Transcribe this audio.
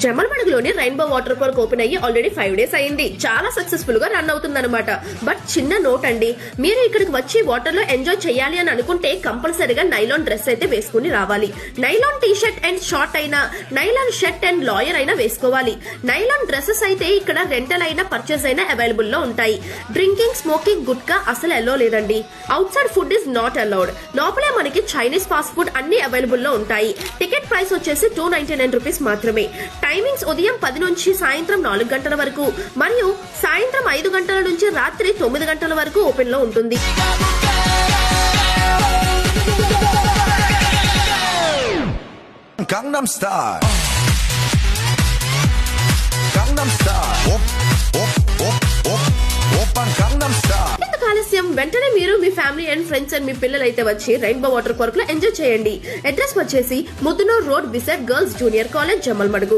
జమల్మడుగులోని rainbow water park open అయ్యి already 5 days అయింది. చాలా సక్సెస్ఫుల్ గా రన్ అవుతుందన్నమాట. బట్ చిన్న నోట్ అండి, మీరు ఇక్కడికి వచ్చి వాటర్ లో ఎంజాయ్ చేయాలి అని అనుకుంటే కంపల్సరీగా నైలాన్ డ్రెస్ అయితే వేసుకుని రావాలి. Nylon T shirt and short అయినా, నైలాన్ షర్ట్ అండ్ లాయర్ అయినా వేసుకోవాలి. నైలాన్ డ్రెస్సెస్ అయితే ఇక్కడ రెంటల్ అయినా పర్చేస్ అయినా అవైలబుల్ లో ఉంటాయి. డ్రింకింగ్, స్మోకింగ్, గుట్కా అసలు అలో లేదండి. Out side food is not allowed. లోపలే మనకి చైనీస్ ఫాస్ట్ ఫుడ్ అన్ని అవైలబుల్ లో ఉంటాయి. టికెట్ ప్రైస్ వచ్చేసి 299 రూపీస్ మాత్రమే. టైమింగ్స్ ఉదయం 10 నుంచి సాయంత్రం 4 గంటల వరకు మరియు సాయంత్రం 5 గంటల నుంచి రాత్రి 9 గంటల వరకు ఓపెన్ లో ఉంటుంది. Gangnam Style. Gangnam Style. Oppan Gangnam Style. ఆలస్యం, వెంటనే మీరు మీ ఫ్యామిలీ అండ్ ఫ్రెండ్స్ అండ్ మీ పిల్లలు అయితే వచ్చి రెయిన్బో వాటర్ పార్క్ లో ఎంజాయ్ చేయండి. అడ్రస్ వచ్చేసి Muddanur road beside girls junior college, Jammalamadugu.